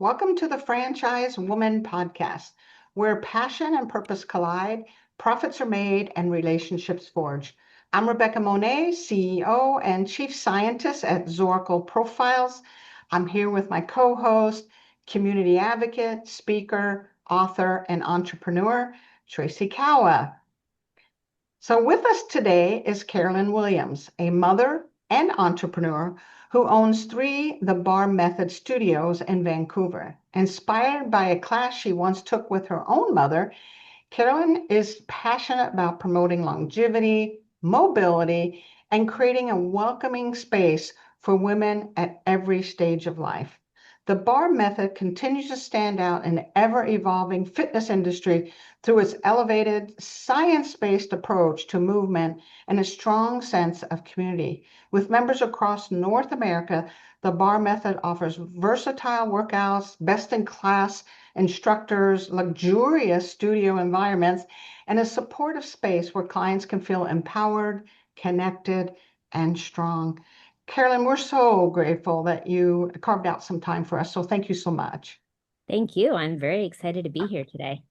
Welcome to the Franchise Woman Podcast, where passion and purpose collide, profits are made, and relationships forge. I'm Rebecca Monet, CEO and Chief Scientist at Zoracle Profiles. I'm here with my co-host, community advocate, speaker, author, and entrepreneur, Tracy Kawa. So with us today is Carolyn Williams, a mother and entrepreneur who owns three The Bar Method studios in Vancouver. Inspired by a class she once took with her own mother, Carolyn is passionate about promoting longevity, mobility, and creating a welcoming space for women at every stage of life. The bar method continues to stand out in the ever-evolving fitness industry through its elevated, science-based approach to movement and a strong sense of community. With members across North America, the bar method offers versatile workouts, best-in-class instructors, luxurious studio environments, and a supportive space where clients can feel empowered, connected, and strong. Carolyn, we're so grateful that you carved out some time for us. So thank you so much. Thank you. I'm very excited to be here today.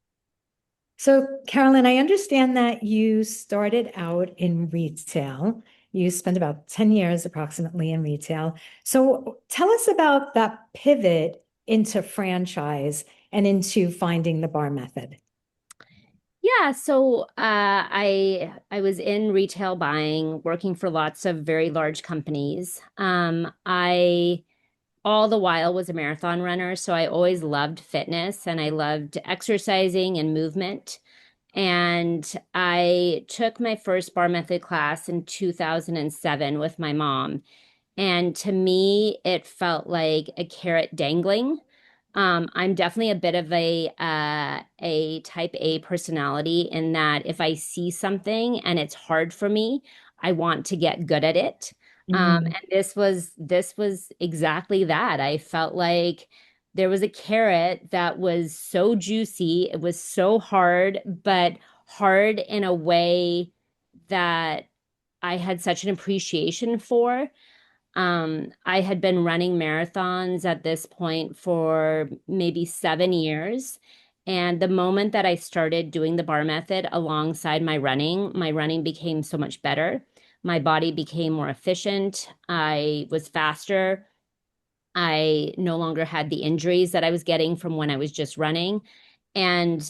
So, Carolyn, I understand that you started out in retail. You spent about 10 years approximately in retail. So, tell us about that pivot into franchise and into finding the bar method. I was in retail buying, working for lots of very large companies. I all the while was a marathon runner, so I always loved fitness and I loved exercising and movement. And I took my first bar method class in 2007 with my mom. And to me, it felt like a carrot dangling. I'm definitely a bit of a type A personality in that if I see something and it's hard for me, I want to get good at it. Mm. And this was exactly that. I felt like there was a carrot that was so juicy, it was so hard, but hard in a way that I had such an appreciation for. I had been running marathons at this point for maybe 7 years. And the moment that I started doing the bar method alongside my running became so much better. My body became more efficient. I was faster. I no longer had the injuries that I was getting from when I was just running. And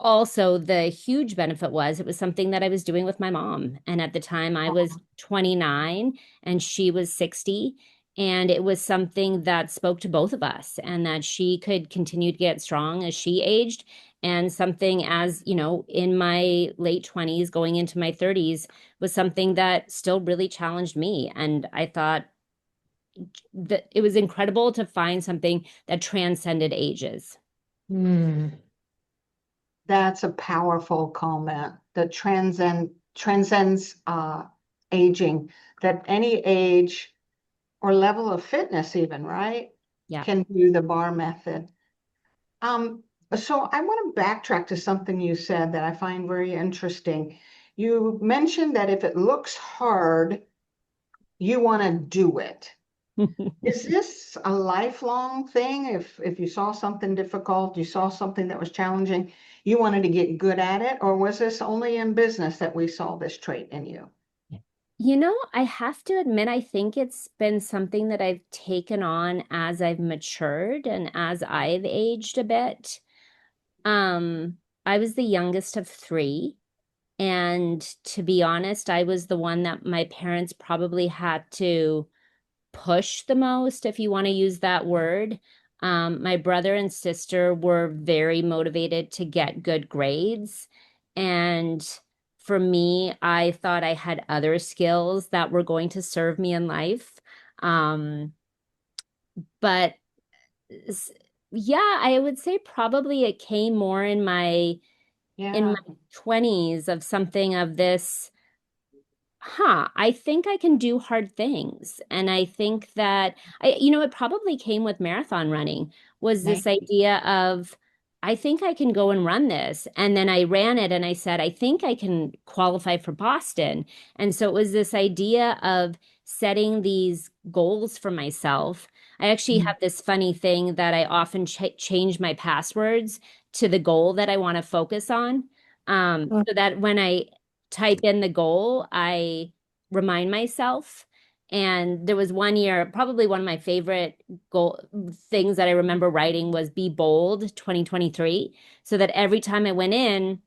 also the huge benefit was it was something that I was doing with my mom. And at the time I was 29 and she was 60. And it was something that spoke to both of us and that she could continue to get strong as she aged. And something as, in my late 20s, going into my 30s, was something that still really challenged me. And I thought that it was incredible to find something that transcended ages. Mm. That's a powerful comment that transcends aging, that any age or level of fitness even, right, Yeah. can do the bar method. Um, so I want to backtrack to something you said that I find very interesting. You mentioned that if it looks hard, you want to do it. Is this a lifelong thing? If you saw something difficult, you saw something that was challenging, you wanted to get good at it, or was this only in business that we saw this trait in you? I have to admit, I think it's been something that I've taken on as I've matured and as I've aged a bit. Um, I was the youngest of three, and to be honest, I was the one that my parents probably had to push the most, if you want to use that word. My brother and sister were very motivated to get good grades. And for me, I thought I had other skills that were going to serve me in life. Um, but yeah, I would say probably it came more in Yeah. my 20s of something of this I think I can do hard things. And I think that it probably came with marathon running was Right. this idea of, I think I can go and run this. And then I ran it and I said, I think I can qualify for Boston. And so it was this idea of setting these goals for myself. I actually have this funny thing that I often change my passwords to the goal that I want to focus on. Oh, So that when I type in the goal, I remind myself. And there was one year, probably one of my favorite goal things that I remember writing was Be Bold 2023. So that every time I went in,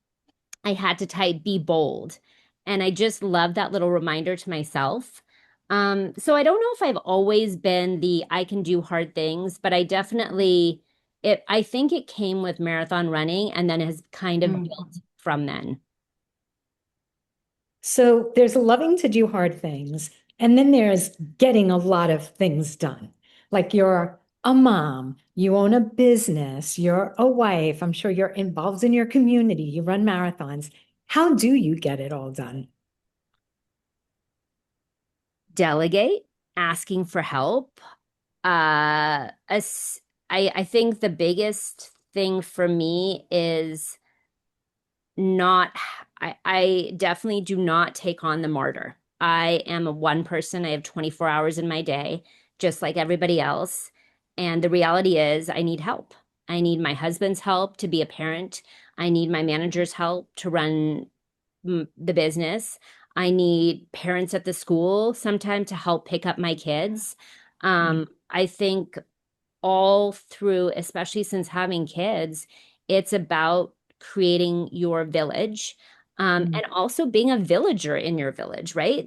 I had to type Be Bold. And I just love that little reminder to myself. So I don't know if I've always been the I can do hard things, but I definitely I think it came with marathon running and then has kind of Mm. built from then. so there's loving to do hard things, and then there's getting a lot of things done. Like you're a mom, you own a business, you're a wife, I'm sure you're involved in your community, you run marathons. How do you get it all done? Delegate, asking for help. As I think the biggest thing for me is not, I definitely do not take on the martyr. I am a one person. I have 24 hours in my day, just like everybody else. And the reality is, I need help. I need my husband's help to be a parent. I need my manager's help to run the business. I need parents at the school sometime to help pick up my kids. I think all through, especially since having kids, it's about creating your village, Mm. and also being a villager in your village, right?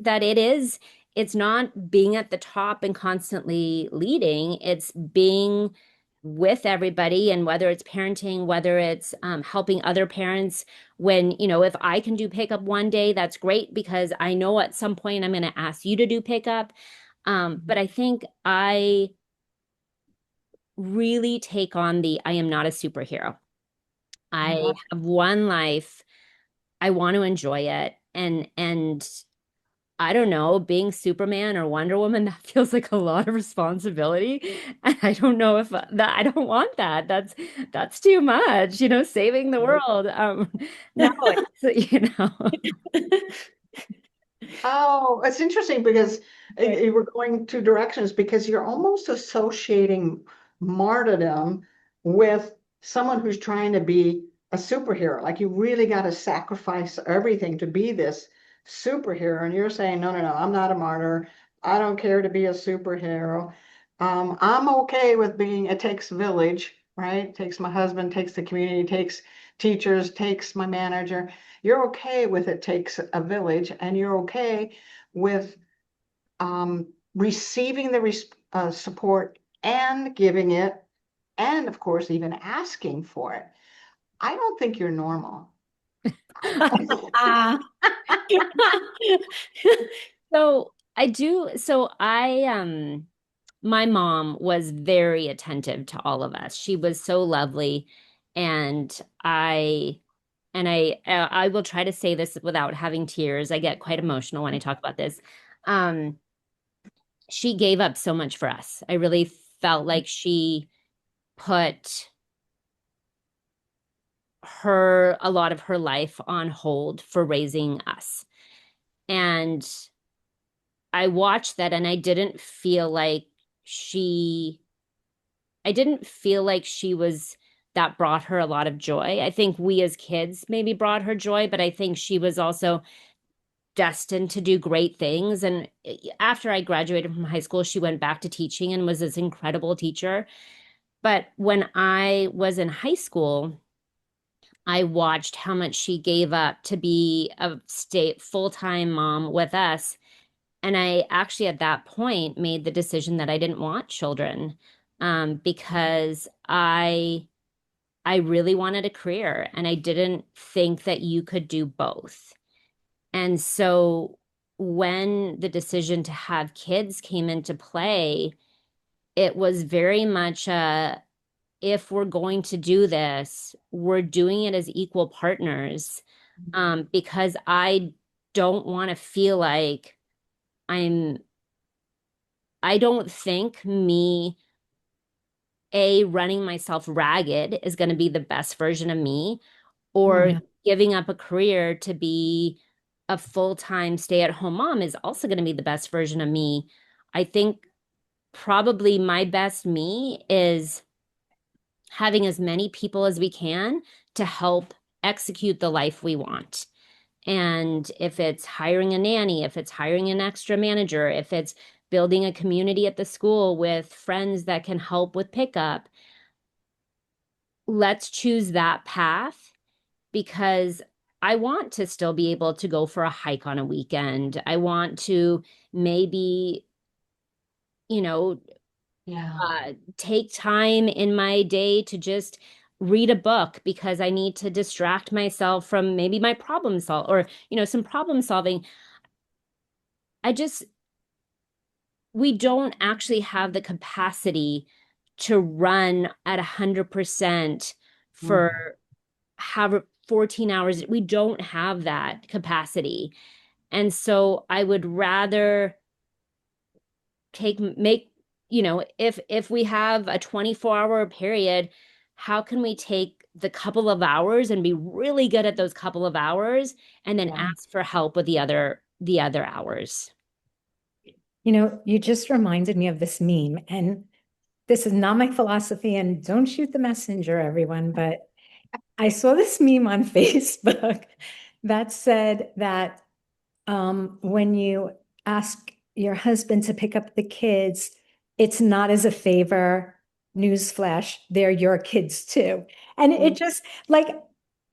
It's not being at the top and constantly leading, it's being with everybody. And whether it's parenting, whether it's helping other parents, when, if I can do pickup one day, that's great because I know at some point I'm going to ask you to do pickup. But I think I really take on the I am not a superhero. I Mhm. have one life. I want to enjoy it. And I don't know, being Superman or Wonder Woman, that feels like a lot of responsibility. And I don't know if that I don't want that. That's too much, saving the world. No, it's Oh, it's interesting because Right. we're going two directions because you're almost associating martyrdom with someone who's trying to be a superhero. Like you really got to sacrifice everything to be this superhero. And you're saying, no, no, no, I'm not a martyr. I don't care to be a superhero. I'm okay with being, it takes a village, right? It takes my husband, takes the community, takes teachers, takes my manager. You're okay with it takes a village, and you're okay with receiving the support and giving it, and of course, even asking for it. I don't think you're normal. Ah. so I my mom was very attentive to all of us. She was so lovely. And I will try to say this without having tears. I get quite emotional when I talk about this. Um, she gave up so much for us. I really felt like she put a lot of her life on hold for raising us. And I watched that and she I didn't feel like she was that brought her a lot of joy. I think we as kids maybe brought her joy, but I think she was also destined to do great things. And after I graduated from high school, she went back to teaching and was this incredible teacher. But when I was in high school, I watched how much she gave up to be a state full-time mom with us. And I actually, at that point, made the decision that I didn't want children, because I really wanted a career and I didn't think that you could do both. And so when the decision to have kids came into play, it was very much if we're going to do this, we're doing it as equal partners, because I don't want to feel like I'm, I don't think running myself ragged is going to be the best version of me, or Yeah. giving up a career to be a full-time stay-at-home mom is also going to be the best version of me. I think probably my best me is having as many people as we can to help execute the life we want. And if it's hiring a nanny, if it's hiring an extra manager, if it's building a community at the school with friends that can help with pickup, let's choose that path because I want to still be able to go for a hike on a weekend. I want to maybe, you know, Yeah. take time in my day to just read a book because I need to distract myself from maybe my problem solve or, some problem solving. I just, we don't actually have the capacity to run at 100% for Mhm. have 14 hours. We don't have that capacity. And so I would rather make, if we have a 24-hour period, how can we take the couple of hours and be really good at those couple of hours and then Yeah. ask for help with the other hours? You just reminded me of this meme, and this is not my philosophy, and don't shoot the messenger, everyone, but I saw this meme on Facebook that said that when you ask your husband to pick up the kids, it's not as a favor. Newsflash, they're your kids too. And it just like,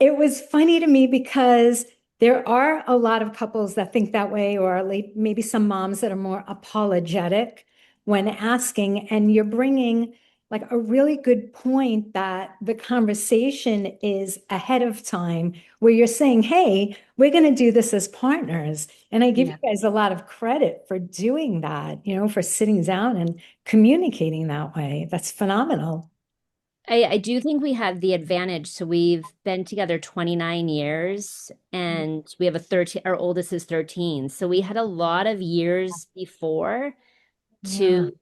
it was funny to me because there are a lot of couples that think that way, or like maybe some moms that are more apologetic when asking. And you're bringing like a really good point that the conversation is ahead of time where you're saying, hey, we're going to do this as partners. And I give you Yeah. guys a lot of credit for doing that, for sitting down and communicating that way. That's phenomenal. I do think we have the advantage. So we've been together 29 years and we have our oldest is 13. So we had a lot of years before Yeah. to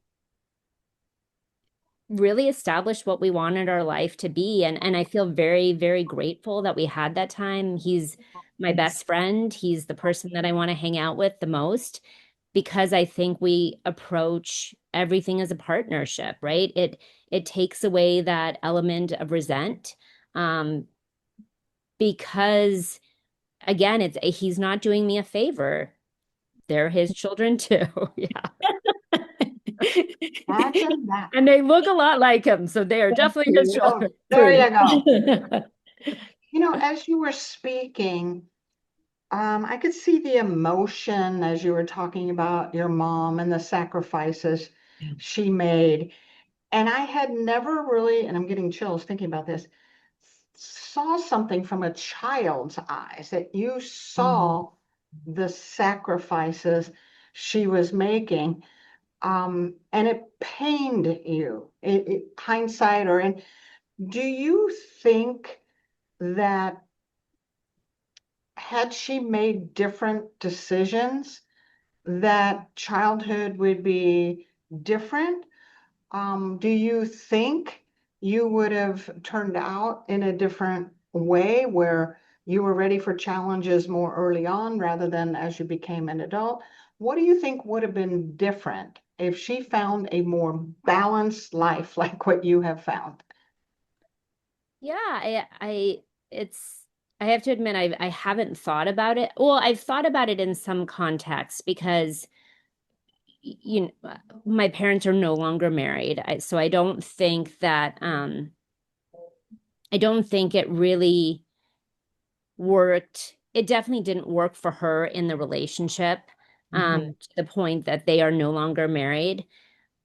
really establish what we wanted our life to be. And I feel very, very grateful that we had that time. He's my best friend. He's the person that I want to hang out with the most because I think we approach everything as a partnership, right? It takes away that element of resent. Um, because again, he's not doing me a favor. They're his children too. Yeah. Imagine that. And they look a lot like him, so they are definitely his Oh, children. there you Proof. go. As you were speaking, I could see the emotion as you were talking about your mom and the sacrifices she made. And I had never really, and I'm getting chills thinking about this, saw something from a child's eyes, that you saw the sacrifices she was making. And it pained you, hindsight, do you think that had she made different decisions, that childhood would be different? Do you think you would have turned out in a different way where you were ready for challenges more early on rather than as you became an adult? What do you think would have been different if she found a more balanced life like what you have found? Yeah, it's, I have to admit, I haven't thought about it. Well, I've thought about it in some context because, my parents are no longer married. So I don't think it really worked. It definitely didn't work for her in the relationship, Mhm. to the point that they are no longer married.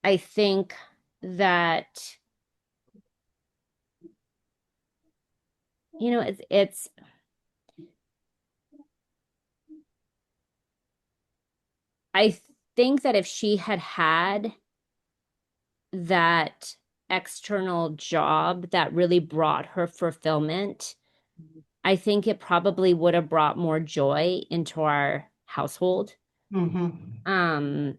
I think that, it's I think that if she had had that external job that really brought her fulfillment, I think it probably would have brought more joy into our household. Mhm. Um,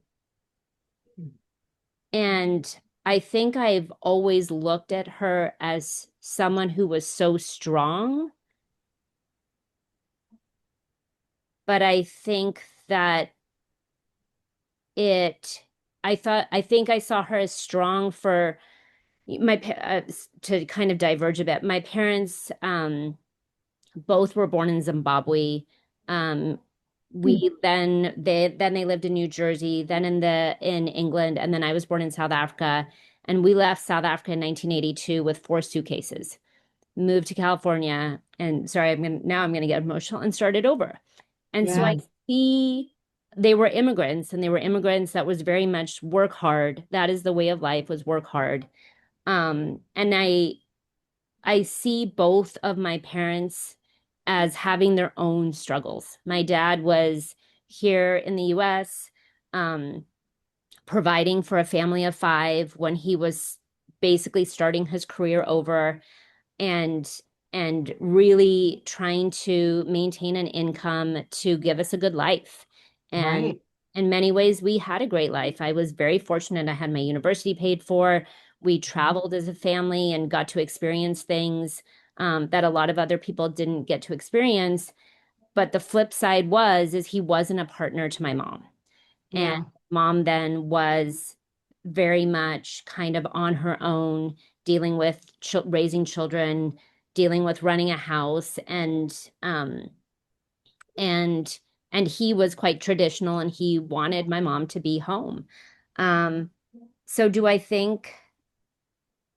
and I think I've always looked at her as someone who was so strong, but I think that it I think I saw her as strong for to kind of diverge a bit. My parents both were born in Zimbabwe. Um, Hmm. we then they lived in New Jersey, then in England, and then I was born in South Africa. And we left South Africa in 1982 with 4 suitcases, moved to California, and sorry, now I'm gonna get emotional and started over. And so Yeah, I see they were immigrants, and they were immigrants that was very much work hard. That is the way of life, was work hard. And I see both of my parents as having their own struggles. My dad was here in the US, um, providing for a family of five when he was basically starting his career over, and really trying to maintain an income to give us a good life. And right. in many ways, we had a great life. I was very fortunate. I had my university paid for. We traveled as a family and got to experience things that a lot of other people didn't get to experience. But the flip side is he wasn't a partner to my mom. And Yeah, mom then was very much kind of on her own, dealing with raising children, dealing with running a house, and he was quite traditional, and he wanted my mom to be home. Um, so do I think,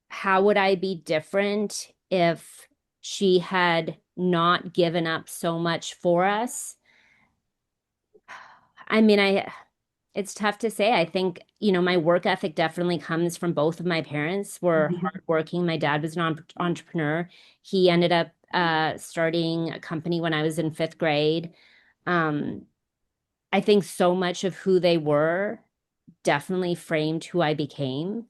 how would I be different if she had not given up so much for us? I mean, it's tough to say. I think, my work ethic definitely comes from both of my parents. Were mhm, hardworking. My dad was an entrepreneur. He ended up starting a company when I was in fifth grade. Um, I think so much of who they were definitely framed who I became.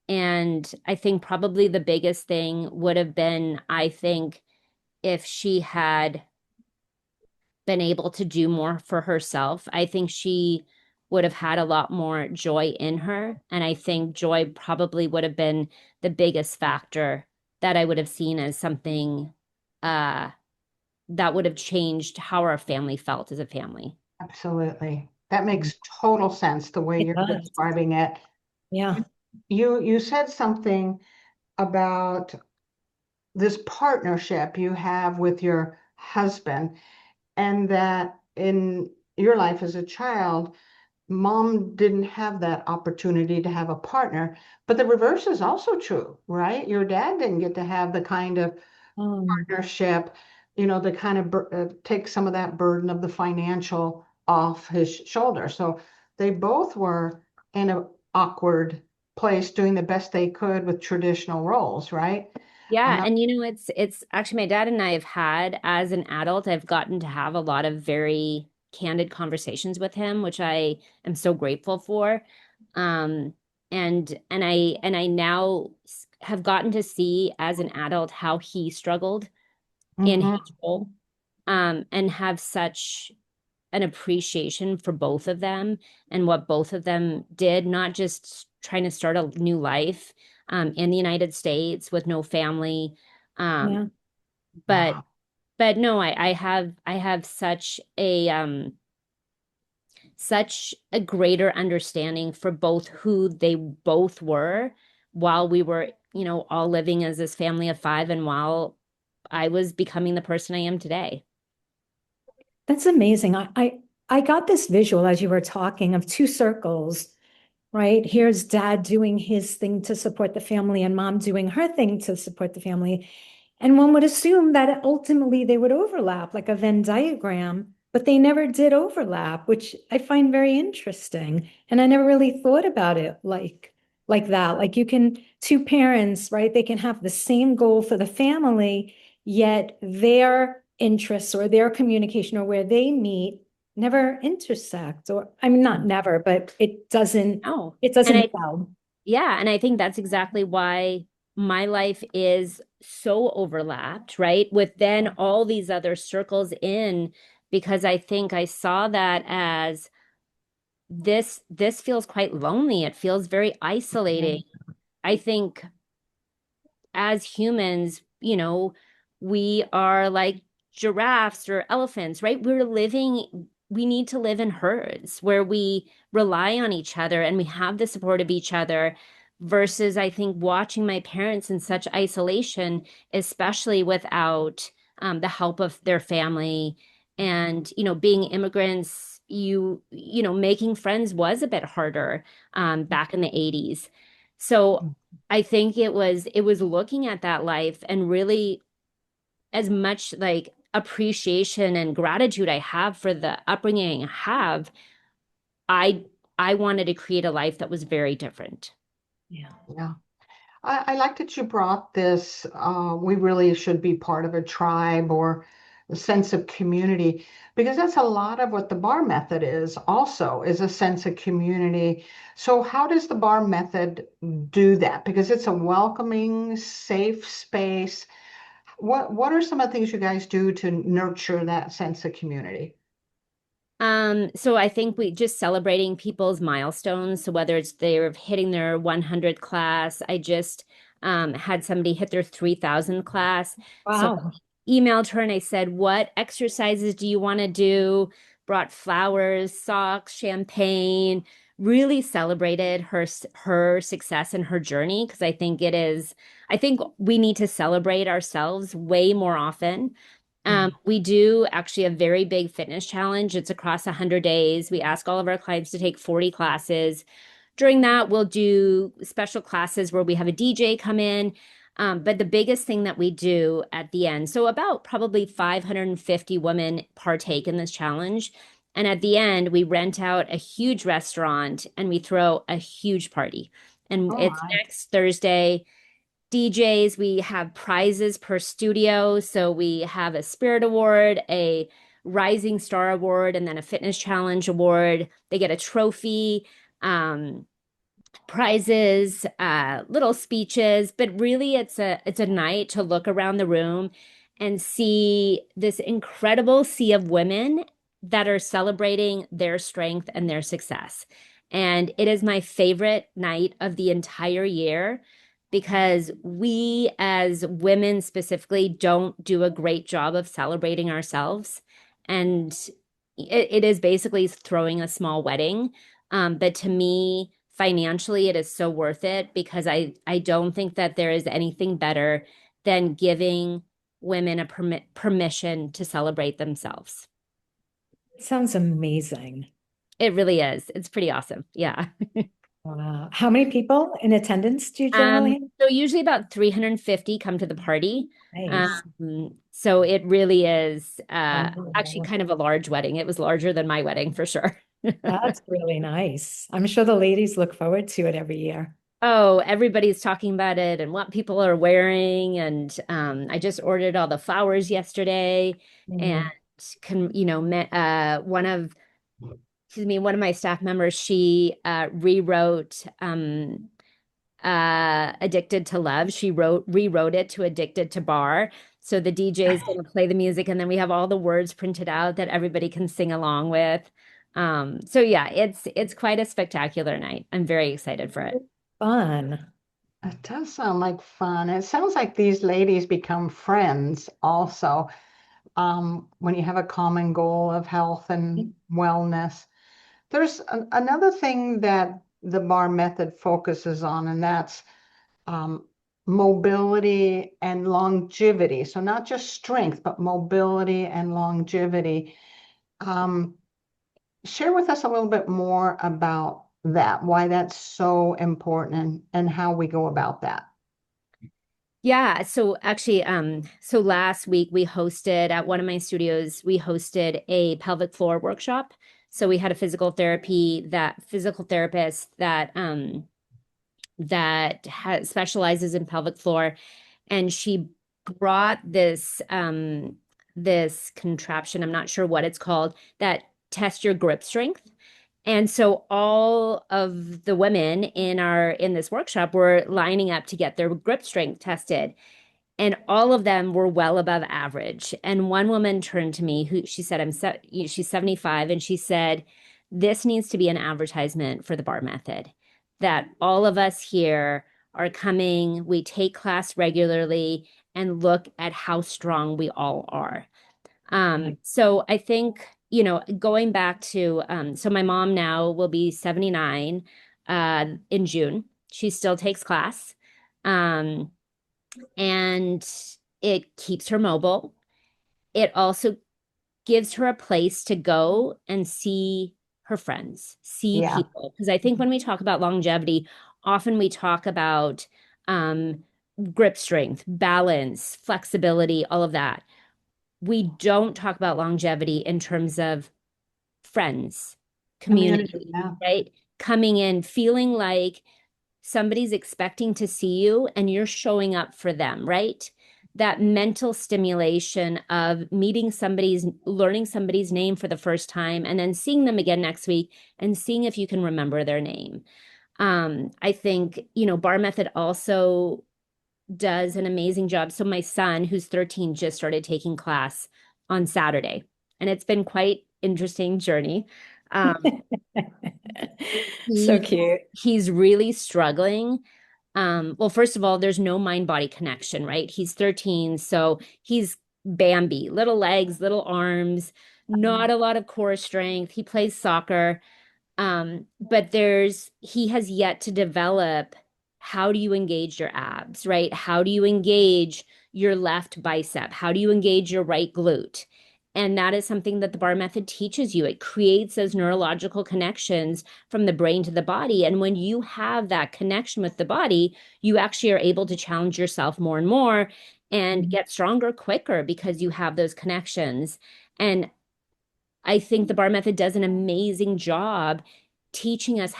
And I think probably the biggest thing would have been, I think, if she had been able to do more for herself, I think she would have had a lot more joy in her. And I think joy probably would have been the biggest factor that I would have seen as something uh, that would have changed how our family felt as a family. absolutely. That makes total sense the way It you're does. describing it. Yeah. You said something about this partnership you have with your husband, and that in your life as a child, mom didn't have that opportunity to have a partner. But the reverse is also true, right? Your dad didn't get to have the kind of Um, partnership, the kind of take some of that burden of the financial off his shoulder. So they both were in an awkward place doing the best they could with traditional roles, right? Yeah, Uh, and it's actually, my dad and I have had, as an adult, I've gotten to have a lot of very candid conversations with him, which I am so grateful for. Um, and I now have gotten to see as an adult how he struggled in mhm. his role, and have such an appreciation for both of them and what both of them did, not just trying to start a new life in the United States with no family. Um, yeah. but Wow. no, I have such a greater understanding for both who they both were while we were, all living as this family of five, and while I was becoming the person I am today. That's amazing. I got this visual as you were talking of two circles, right? Here's dad doing his thing to support the family and mom doing her thing to support the family. And one would assume that ultimately they would overlap like a Venn diagram, but they never did overlap, which I find very interesting. And I never really thought about it like that. Like you can, two parents, right? They can have the same goal for the family, yet their interests or their communication or where they meet never intersect. Or I mean, not never, but Oh, it and doesn't gel. yeah, and I think that's exactly why my life is so overlapped, right? With then all these other circles in, because I think I saw that as this feels quite lonely. It feels very Yeah. isolating. I think as humans, we are like giraffes or elephants, right? We're living we need to live in herds where we rely on each other and we have the support of each other versus I think watching my parents in such isolation, especially without the help of their family. And, being immigrants, making friends was a bit harder back in the 80s. So I think it was looking at that life and really as much like appreciation and gratitude I have for the upbringing I have, I I wanted to create a life that was very different. Yeah. Yeah. I like that you brought this. We really should be part of a tribe or a sense of community, because that's a lot of what the bar method is also, is a sense of community. So how does the bar method do that? Because it's a welcoming, safe space. What are some of the things you guys do to nurture that sense of community? So I think we just celebrating people's milestones. So whether it's they're hitting their 100 class, I just had somebody hit their 3,000 class. So Wow. emailed her and I said, "What exercises do you want to do?" Brought flowers, socks, champagne, really celebrated her success and her journey because I think we need to celebrate ourselves way more often. We do actually a very big fitness challenge. It's across 100 days. We ask all of our clients to take 40 classes. During that, we'll do special classes where we have a DJ come in. But the biggest thing that we do at the end, so about probably 550 women partake in this challenge. And at the end, we rent out a huge restaurant and we throw a huge party. And Oh it's my. next Thursday. DJs, we have prizes per studio. So we have a Spirit Award, a Rising Star Award, and then a Fitness Challenge Award. They get a trophy. Prizes, little speeches, but really it's a night to look around the room and see this incredible sea of women that are celebrating their strength and their success. And it is my favorite night of the entire year because we as women specifically don't do a great job of celebrating ourselves. And it is basically throwing a small wedding. But to me, financially, it is so worth it because I don't think that there is anything better than giving women a permission to celebrate themselves. Sounds amazing. It really is. It's pretty awesome. Yeah. Wow. How many people in attendance do you generally have? So usually about 350 come to the party. Nice. So it really is actually Wonderful. kind of a large wedding. It was larger than my wedding for sure. That's really nice. I'm sure the ladies look forward to it every year. Oh, everybody's talking about it and what people are wearing. And I just ordered all the flowers yesterday. And Mm. one of, excuse me, one of my staff members, she rewrote Addicted to Love. She rewrote it to Addicted to Bar. So the DJ is going to play the music, and then we have all the words printed out that everybody can sing along with. So yeah, it's quite a spectacular night. I'm very excited for it. Fun. It does sound like fun. It sounds like these ladies become friends also, when you have a common goal of health and wellness. There's another thing that the bar method focuses on, and that's um, mobility and longevity. So not just strength, but mobility and longevity. Um, Share with us a little bit more about that, why that's so important, and how we go about that. Yeah, so actually, so last week we hosted at one of my studios, we hosted a pelvic floor workshop. So we had a physical therapist that specializes in pelvic floor, and she brought this contraption, I'm not sure what it's called, that tests your grip strength. And so all of the women in this workshop were lining up to get their grip strength tested. And all of them were well above average. And one woman turned to me who she said, she's 75, and she said, "This needs to be an advertisement for the bar method. That all of us here are coming, we take class regularly, and look at how strong we all are." So I think, going back to, so my mom now will be 79 in June. She still takes class. Um, and it keeps her mobile. It also gives her a place to go and see her friends, see Yeah. people. Because I think when we talk about longevity, often we talk about um, grip strength, balance, flexibility, all of that. We don't talk about longevity in terms of friends, Community. community, Yeah. right? Coming in, feeling like somebody's expecting to see you and you're showing up for them, right? That mental stimulation of learning somebody's name for the first time and then seeing them again next week and seeing if you can remember their name. I think, Bar Method also does an amazing job. So my son, who's 13, just started taking class on Saturday, and it's been quite interesting journey. Um, So he cute. he's really struggling. Well, first of all, there's no mind-body connection, right? He's 13, so he's Bambi, little legs, little arms, not a lot of core strength. He plays soccer. But he has yet to develop how do you engage your abs, right? How do you engage your left bicep? How do you engage your right glute? And that is something that the bar method teaches you. It creates those neurological connections from the brain to the body. And when you have that connection with the body, you actually are able to challenge yourself more and more and get stronger quicker because you have those connections. And I think the bar method does an amazing job teaching us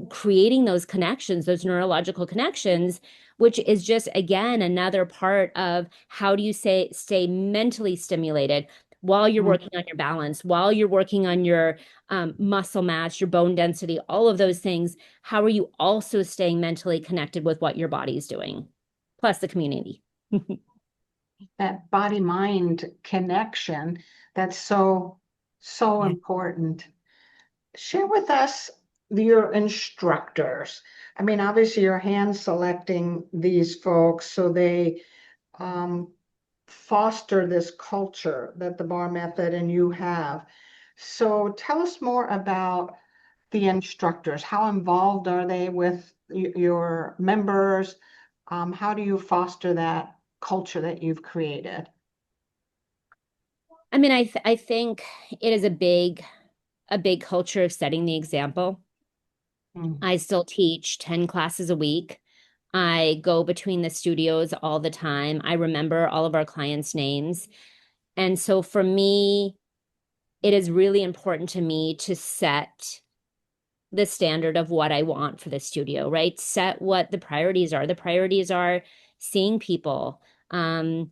creating those connections, those neurological connections, which is just, again, another part of how do you stay mentally stimulated while you're working on your balance, while you're working on your muscle mass, your bone density, all of those things. How are you also staying mentally connected with what your body is doing, plus the community? That body mind connection, that's so Yeah. important. Share with us your instructors. I mean, obviously, you're hand selecting these folks so they um, foster this culture that the bar method and you have. So tell us more about the instructors. How involved are they with your members? How do you foster that culture that you've created? I mean, I think it is a big culture of setting the example. Mm. I still teach 10 classes a week. I go between the studios all the time. I remember all of our clients' names. And so for me, it is really important to me to set the standard of what I want for the studio, right? Set what the priorities are. The priorities are seeing people. On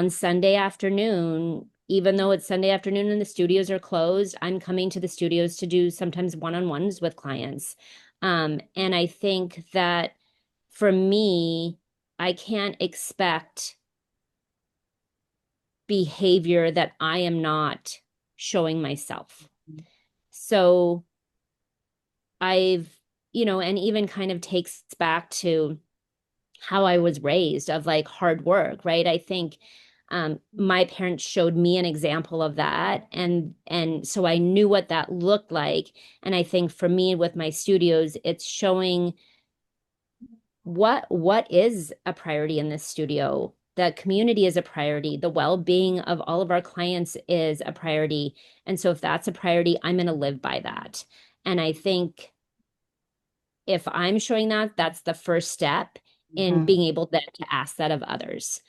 Sunday afternoon, even though it's Sunday afternoon and the studios are closed, I'm coming to the studios to do sometimes one-on-ones with clients. And I think that for me, I can't expect behavior that I am not showing myself. So I've, and even kind of takes back to how I was raised of like hard work, right? I think my parents showed me an example of that, and so I knew what that looked like. And I think for me with my studios, it's showing what is a priority in this studio. The community is a priority. The well-being of all of our clients is a priority. And so if that's a priority, I'm going to live by that. And I think if I'm showing that, that's the first step in Mhm. being able then to ask that of others.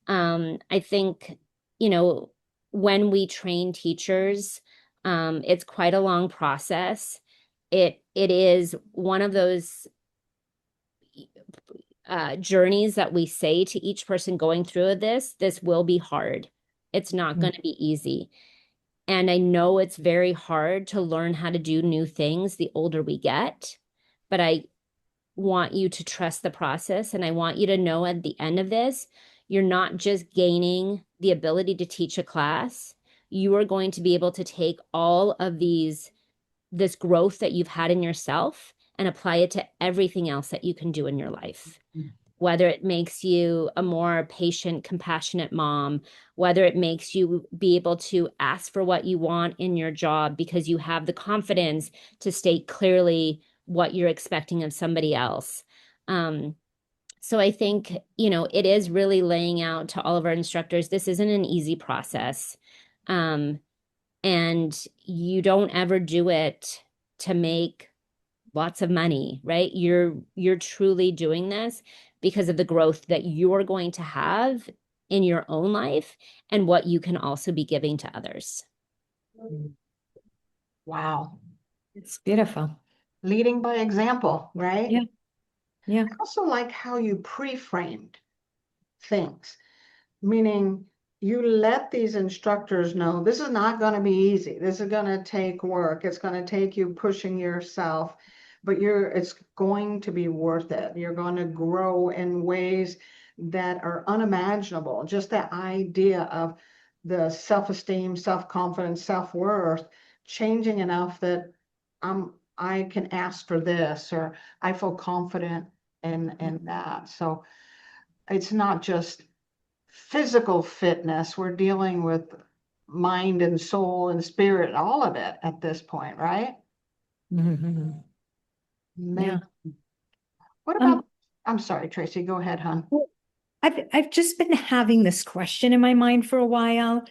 I think, you know, when we train teachers, it's quite a long process. It is one of those journeys that we say to each person going through this will be hard. It's not going to be easy. And I know it's very hard to learn how to do new things the older we get, but I want you to trust the process. And I want you to know at the end of this, you're not just gaining the ability to teach a class. You are going to be able to take all of this growth that you've had in yourself and apply it to everything else that you can do in your life. whether it makes you a more patient, compassionate mom, whether it makes you be able to ask for what you want in your job because you have the confidence to state clearly what you're expecting of somebody else. So I think, it is really laying out to all of our instructors, this isn't an easy process. And you don't ever do it to make lots of money, right? You're truly doing this because of the growth that you're going to have in your own life and what you can also be giving to others. Wow. It's beautiful. Leading by example, right? Yeah. Yeah. I also like how you pre-framed things, meaning you let these instructors know this is not going to be easy. This is going to take work. It's going to take you pushing yourself, but it's going to be worth it. You're going to grow in ways that are unimaginable. Just that idea of the self-esteem, self-confidence, self-worth changing enough that I can ask for this, or I feel confident in that. So it's not just physical fitness. We're dealing with mind and soul and spirit, all of it at this point, right? Mhm. Yeah. What about, I'm sorry, Tracy, go ahead, hon. Well, I've just been having this question in my mind for a while.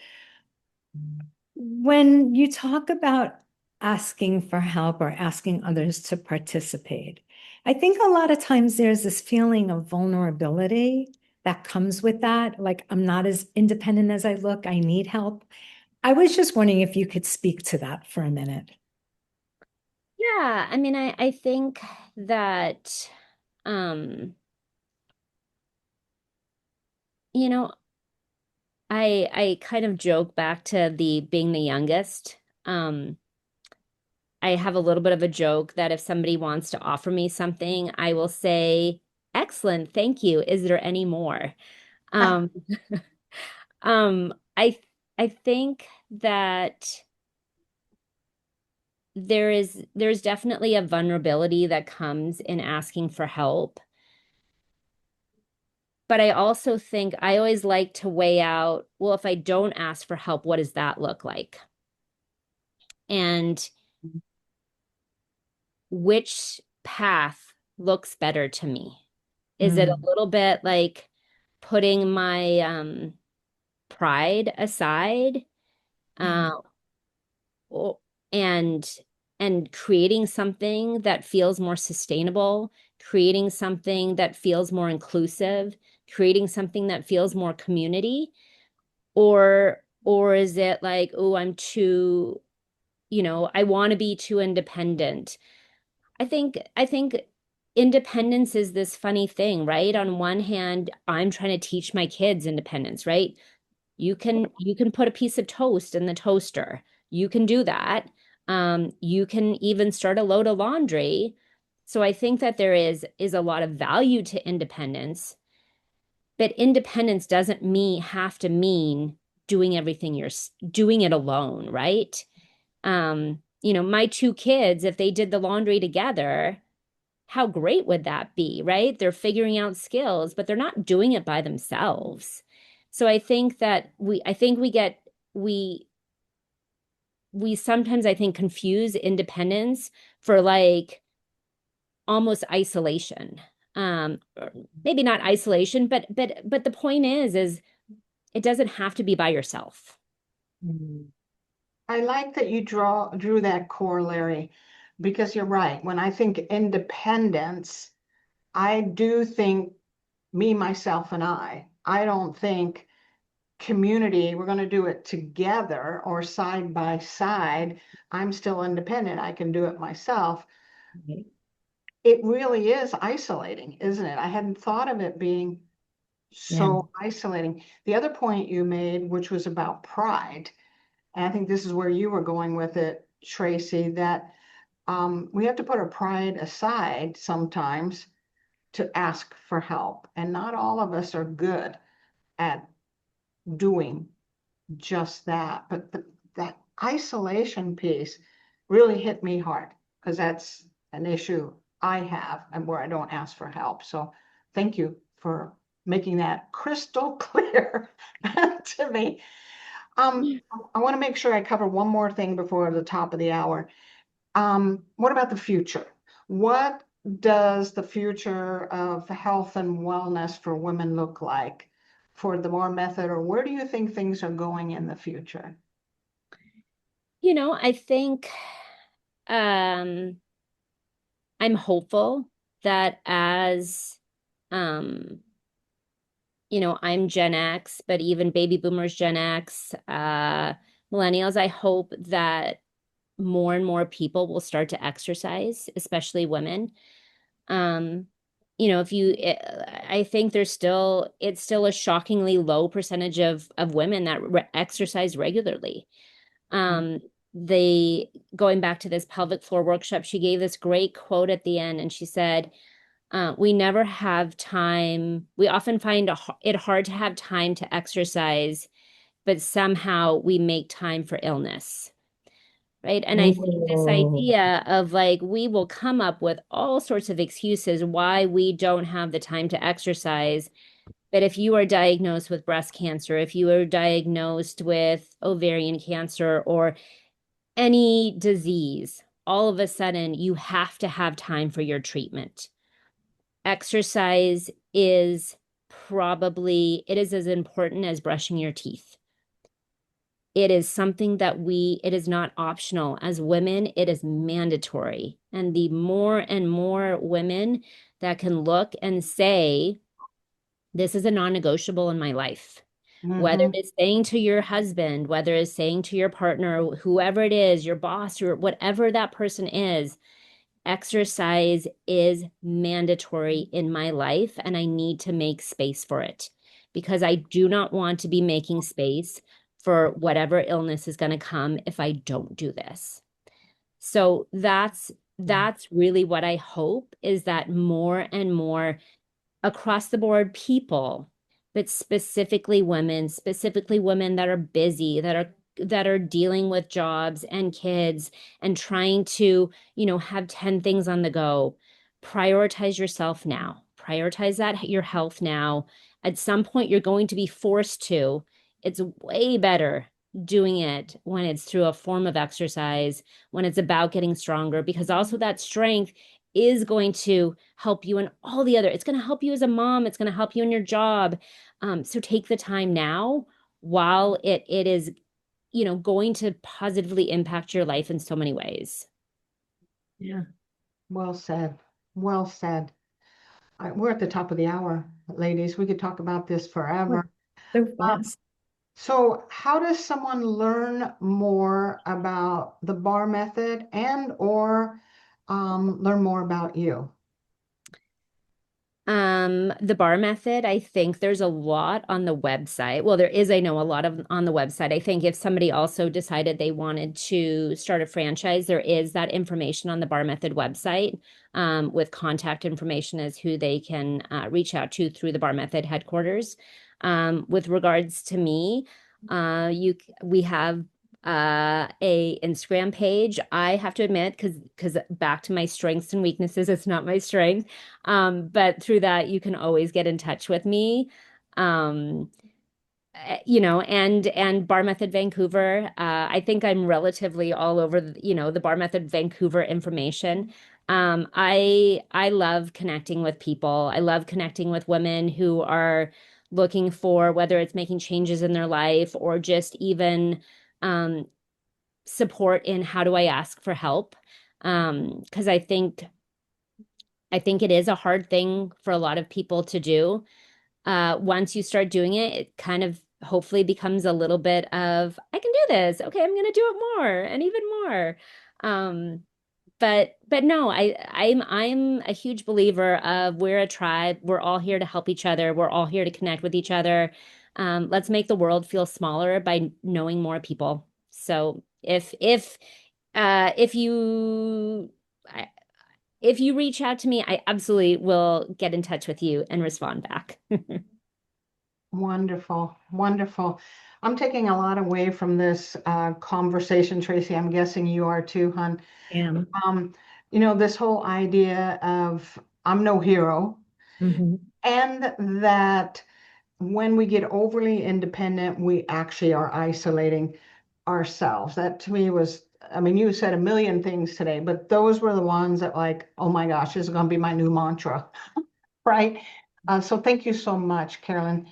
When you talk about asking for help or asking others to participate, I think a lot of times there's this feeling of vulnerability that comes with that. Like, I'm not as independent as I look, I need help. I was just wondering if you could speak to that for a minute. Yeah, I mean, I think that, um, you know, I kind of joke back to the being the youngest. I have a little bit of a joke that if somebody wants to offer me something, I will say, "Excellent, thank you. Is there any more?" Um, um, I I think that there's definitely a vulnerability that comes in asking for help. But I also think I always like to weigh out, well, if I don't ask for help, what does that look like? And which path looks better to me? Is it a Mm, little bit like putting my pride aside, uh, o- and creating something that feels more sustainable, creating something that feels more inclusive, creating something that feels more community? Or is it like, oh, I'm too, I want to be too independent? I think independence is this funny thing, right? On one hand, I'm trying to teach my kids independence, right? You can put a piece of toast in the toaster. You can do that. You can even start a load of laundry. So I think that there is a lot of value to independence, but independence doesn't have to mean doing everything you're doing it alone, right? My two kids, if they did the laundry together, how great would that be, right? They're figuring out skills, but they're not doing it by themselves. So I think that we we sometimes, I think, confuse independence for like almost isolation. Or maybe not isolation, but the point is it doesn't have to be by yourself. mm, I like that you drew that corollary, because you're right. When I think independence, I do think me, myself, and I. I don't think community, we're going to do it together or side by side. I'm still independent. I can do it myself. right. It really is isolating, isn't it? I hadn't thought of it being Yeah. so isolating. The other point you made, which was about pride, and I think this is where you were going with it, Tracy, that we have to put our pride aside sometimes to ask for help. And not all of us are good at doing just that. But that isolation piece really hit me hard, because that's an issue I have and where I don't ask for help. So thank you for making that crystal clear to me. I want to make sure I cover one more thing before the top of the hour. What about the future? What does the future of health and wellness for women look like for the MORE method, or where do you think things are going in the future? I think I'm hopeful that as um, I'm Gen X, but even baby boomers, Gen X, millennials, I hope that more and more people will start to exercise, especially women. Um, if I think it's still a shockingly low percentage of women that exercise regularly. They Going back to this pelvic floor workshop, she gave this great quote at the end, and she said, we never have time. We often find it hard to have time to exercise, but somehow we make time for illness. Right. And I think this Oh, idea of like, we will come up with all sorts of excuses why we don't have the time to exercise. But if you are diagnosed with breast cancer, if you are diagnosed with ovarian cancer or any disease, all of a sudden you have to have time for your treatment. Exercise is it is as important as brushing your teeth. It is something that it is not optional. As women, it is mandatory. And the more and more women that can look and say, this is a non-negotiable in my life. Whether Mm-hmm. it's saying to your husband, whether it's saying to your partner, whoever it is, your boss, or whatever that person is, exercise is mandatory in my life, and I need to make space for it because I do not want to be making space for whatever illness is going to come if I don't do this. So that's really what I hope, is that more and more across the board people, but specifically women that are busy, that are dealing with jobs and kids and trying to, have 10 things on the go. Prioritize yourself now. Prioritize your health now. At some point, you're going to be forced to. It's way better doing it when it's through a form of exercise, when it's about getting stronger, because also that strength is going to help you in all the other, it's going to help you as a mom, it's going to help you in your job. So take the time now while it is, going to positively impact your life in so many ways. yeah. Well said. Well said. We're at the top of the hour, ladies. We could talk about this Oh, forever. so Um, fast. so how does someone learn more about the bar method and or learn more about you? The bar method, I think there's a lot on the website. Well, there is, I know, a lot of on the website. I think if somebody also decided they wanted to start a franchise, there is that information on the bar method website, with contact information as who they can reach out to through the bar method headquarters. With regards to me, we have a Instagram page. I have to admit, because back to my strengths and weaknesses, it's not my strength. But through that, you can always get in touch with me. Um, and Bar Method Vancouver. I think I'm relatively all over the Bar Method Vancouver information. I love connecting with people. I love connecting with women who are looking for, whether it's making changes in their life or just even um, support in how do I ask for help. Because I think it is a hard thing for a lot of people to do. Once you start doing it, it kind of hopefully becomes a little bit of, I can do this. Okay, I'm gonna do it more and even more. Um, but no, I'm a huge believer of, we're a tribe. We're all here to help each other. We're all here to connect with each other. Let's make the world feel smaller by knowing more people. So if you if you reach out to me, I absolutely will get in touch with you and respond back. Wonderful, wonderful. I'm taking a lot away from this conversation, Tracy. I'm guessing you are too, hon. Yeah. This whole idea of I'm no hero. Hmm. and that when we get overly independent, we actually are isolating ourselves. That to me was, I mean, you said a million things today, but those were the ones that like, oh my gosh, this is going to be my new mantra, right? So thank you so much, Carolyn,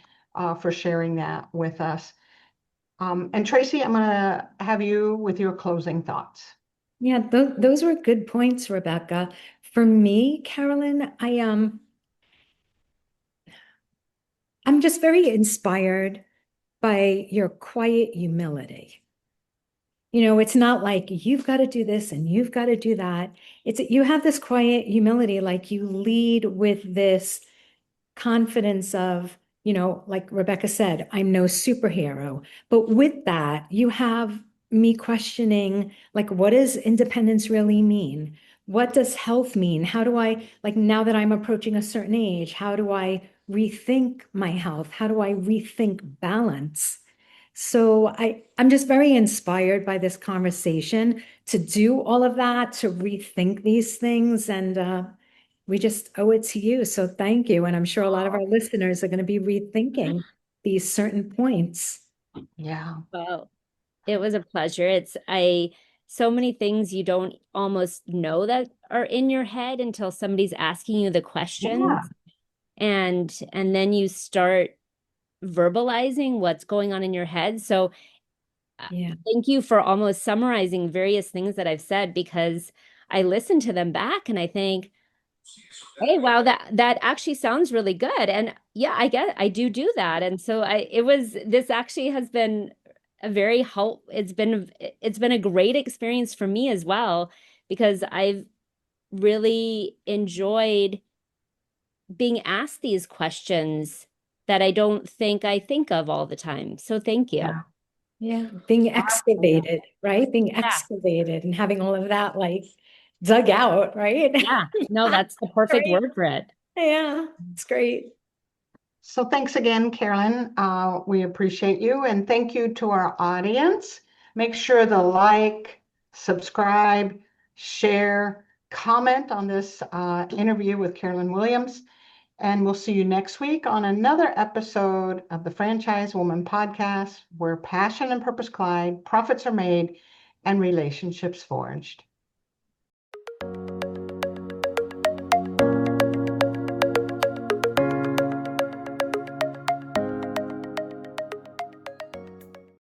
for sharing that with us. And Tracy, I'm going to have you with your closing thoughts. Yeah, those were good points, Rebecca. For me, Carolyn, I'm just very inspired by your quiet humility. You know, it's not like you've got to do this and you've got to do that. It's you have this quiet humility, like you lead with this confidence of, you know, like Rebecca said, I'm no superhero. But with that, you have me questioning, like, what does independence really mean? What does health mean? How do I, like, now that I'm approaching a certain age, how do I rethink my health? How do I rethink balance? So I'm just very inspired by this conversation to do all of that, to rethink these things. And we just owe it to you. So thank you. And I'm sure a lot of our listeners are going to be rethinking these certain points. Yeah. Well, it was a pleasure. So many things you don't almost know that are in your head until somebody's asking you the Yeah. questions. And then you start verbalizing what's going on in your head. So Yeah. thank you for almost summarizing various things that I've said, because I listen to them back and I think, hey, wow, that actually sounds really good. And yeah, I do that. And so this actually has been a very help. It's been a great experience for me as well, because I've really enjoyed being asked these questions that I don't think I think of all the time. So thank you. Yeah. Yeah. Being Absolutely. excavated, right? Being Yeah. excavated and having all of that like dug out, right? Yeah. No, that's the perfect Great. word for it. Yeah. It's great. So thanks again, Carolyn. We appreciate you. And thank you to our audience. Make sure to like, subscribe, share, comment on this interview with Carolyn Williams. And we'll see you next week on another episode of the Franchise Woman Podcast, where passion and purpose collide, profits are made, and relationships forged.